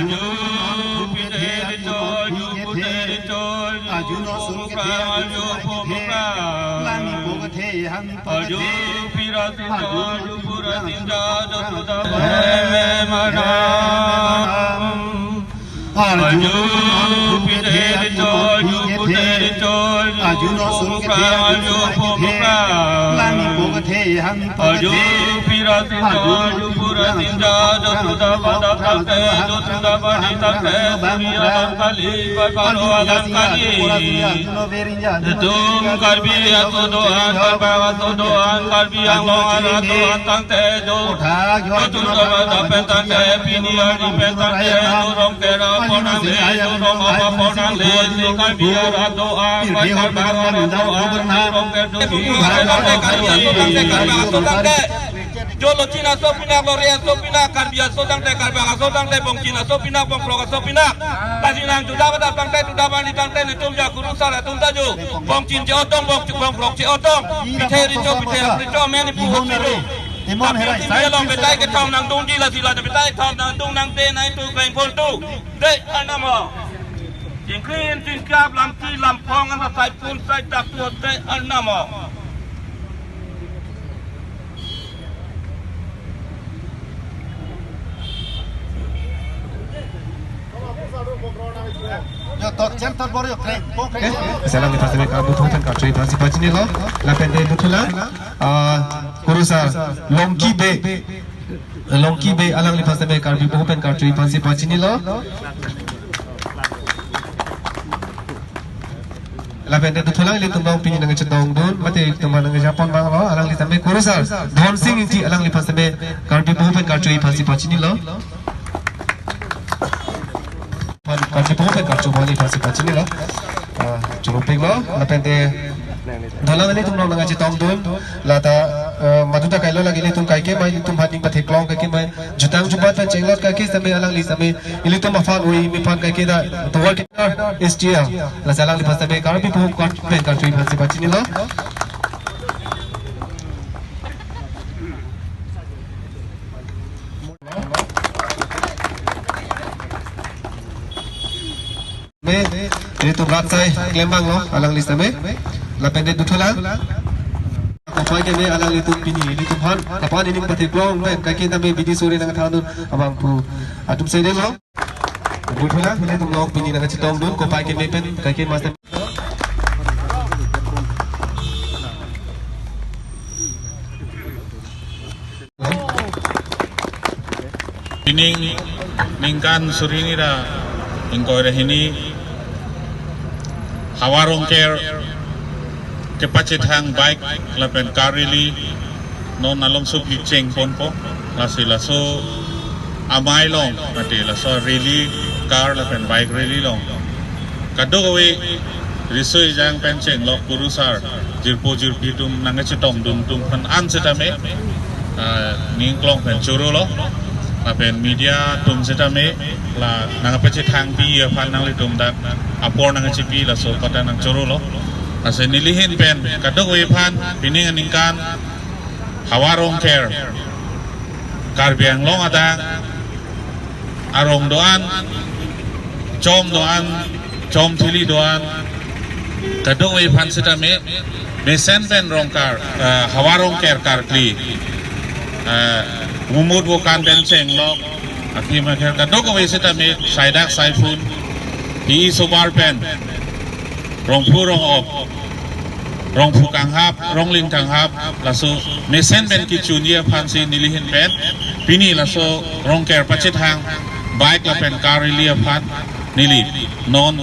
Aju Piter Chol Puter Chol Aju Pupra Aju Pupra Lami Pukate Ham Aju Piratin Chol Puratin Jada Suda Manam Aju Piter Chol Puter Chol Aju Pupra Aju Pupra Lami Pukate Ham Aju Piratin Chol Puratin Jada Suda Badakate Suda Badakate Bamira Kali Bakalo Adakali Tum Karbi Atudoan Karbaga Tudoan Karbi Anglong Atudoan Tante Jo Tuda Badapetante Pini Adi Petante Durong Kera Ponang Le Durong Apa Ponang Le Karbi Atudoan Karbaga Atudoan Durong Kera Karbi Jolo Cina sopina Gloria sopina Karbia sodang te Karbaga sodang te Bong Cina sopina Bong Proga sopina Kasinang juda pada tangte juda bani tangte nitum ja kurung sala tum taju Bong Cin Ciotong Bong Prog Ciotong Piteri Co Piteri Co meni puhok siru Tapi tinggal long betai ke tong nang tung jila sila betai tong nang tung nang te nai tu kain pol tu Dek anamo Jingklin jingkap lam ti lam pong an sai pun sai tak tu dek anamo Sekarang kita sampai ke butuhan kartu partisipasi ni loh. Lapan day butuhan. Kurusar Longki Bay alang lipas sampai kartu butuhan kartu partisipasi ni loh. Lapan day butuhan ini tumbang pinjam dengan cendong don. Mati tumbang dengan Jepun bang loh. Alang lipas sampai kurusar. Don Singh ini alang lipas sampai kartu butuhan kartu partisipasi ni loh. Kartu bukan kartu bali partisipasi ni lah, cukup penglo. Lapan te, dalam ini tum orang ngaji tong dun, lata maduta kailo lagi ni tum kaike mai tum hating pathik long kaike mai jutang jubat pen cenglot kaike sampai alang li sampai ini tum mafan ui mipan kaike dah tuwal kita STL, lah salang lipas sampai kartu bukan kartu partisipasi ni lah. Ini tu berat saya kelembang loh, alang lista me, lapan dia dua lang. Kau ke me alang itu pini, ini tu pan, kapan ini pati glong, me kaki kita me bidi sore dengan tahun abang pu, atum saya loh. Dua lang, ini tu glong pini dengan citong dun, kau ke me pen kaki master. Pining ningkan surini dah, ingkau dah ini. Hawarong care kepacit hang bike lapen karili non along sub cheng ponpo laso amai long mati laso really car lapen bike really long kadogawi risoi jang penceng lok kurusar jirpi tum nangacitong dum pan ansetame ningklong pen churu lo lapen media tum setame la nangapacit hang pi fal nang litum dan apor nang cipi la so kota nang choro lo ase nilihin pen kadok we phan pining aningkan hawarong care karbiang long ada arong doan chom thili doan kadok we phan setame mesen pen rong kar hawarong care karkli mumud bukan benceng lo akhirnya kadok we setame saidak saifun di sobar pen rongpu rong op rongpu kanghap rongling kanghap laso mesen pen kicunia fansi nilihin pen pini laso rongker pacit hang baik la pen karilia fan nili non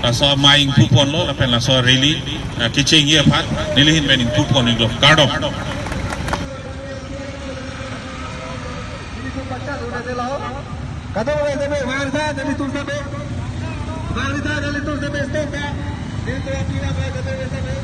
laso maing pupon lo la pen laso reli kicing ia fan nilihin pen ing pupon ing lo kardom kadok we sampai warsa dari tu sampai Valita dari tu sampai stoka, dia tu yang pilih apa kata dia sampai.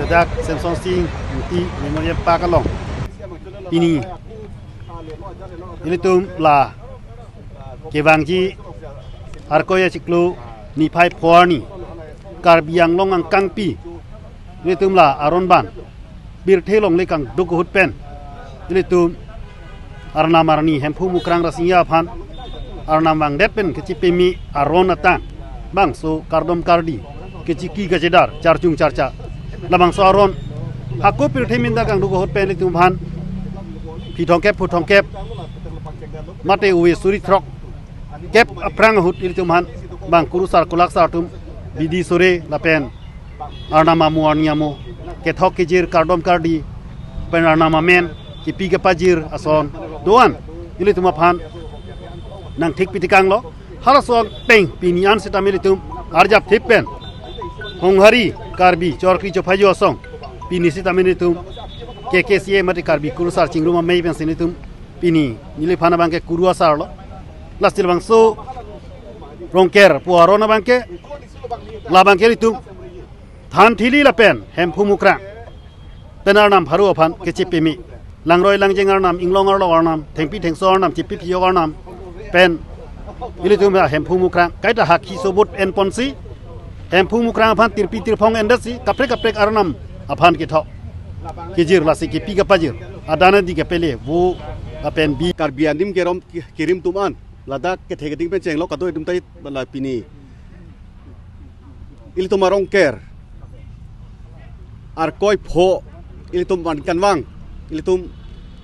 ledak Samsung Sing ti memorial pa kalong ini tum la kewangji arkoya ciklu ni pai phuani karbiang long ang kangpi tum la aron ban bir thelong le kang duk hut pen tum arna marni hempu mukrang rasinya phan arna mang det pen keci pemi aron atan bang so kardom kardi keci ki gajedar charjung charcha labang so aron hakku bir theminda kang duk hut pen tum phan pi thong kep mate uwe suri throk kep aprang hut tum han bang kurusar kulak sar tum bidi sore lapen arnama muarniamo ke thok kejir kardom kardi pen arnama men ki pi ke pajir ason doan tum phan nang thik pitikang lo harason peng pinian sitamili tum arjap thipen honghari karbi chorkri chophajo song pini sitamili tum KKCA mati karbi kurusar cingruma mei ben sinitum pini nili phana bangke kurua sarlo lastil bangso rongker puarona bangke la bangke ritum than thili la pen hempu mukra penar nam haru aphan ke chipimi langroi langjengar nam inglongar lo nam thengpi thengsor nam chipi phiogar nam pen ilitum hempu mukra kaita hakhi sobut en ponsi hempu mukra aphan tirpi tirphong endasi kaprek arnam aphan ke tho kejir lasi ki piga pajir adana di kepele wo apen bi karbianim kerom kirim tuman ladak ke thegeting pen cheng lo kadoi tum tai la pini il tumarong ker ar koi pho il tum ban kanwang il tum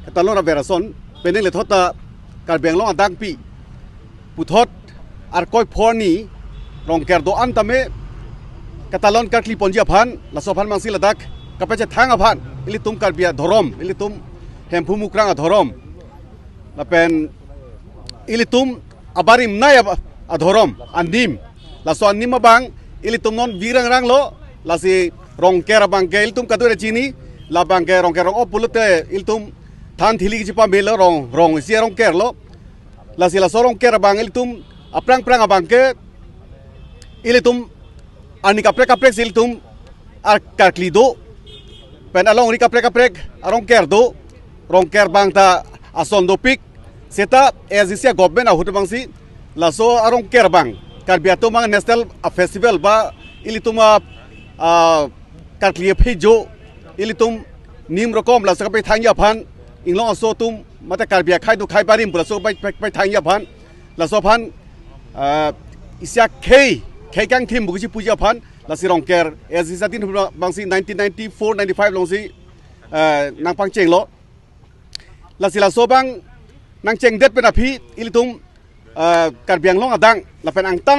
katalon ra verason peneng le thota karbiang lo adang pi puthot ar koi pho ni rong ker do antame katalon karkli ponjia phan la sophan mangsi ladak kapache thang aphan ilitum karbia dhorom ilitum hempu mukrang dhorom lapen ilitum abarim nay adhorom andim laso andim bang ilitum non virang rang lo lasi rongker bangke ilitum kadure chini la bangke rongker rong opulute ilitum than thili ki pa mel rong sia rongker lo lasi laso rongker bang ilitum aprang bangke ilitum ani kaprek ilitum ar karklido pen along ri kaprek arong ker do rong ker bang ta ason do pik seta ezisia government a hutu bangsi laso arong ker bang karbiato mang national festival ba ilituma karkliye phejo ilitum nim rokom la sa pe thangya phan inglong aso tum mata karbia khai du khai parim pula so pai thangya phan laso phan isya khei kang thim bugi puja phan lasi rongker ezisa tin bangsi 1994 95 longsi nang pangcheng lo lasi la sobang nang cheng det penapi ilitum karbiang long adang la pen ang tan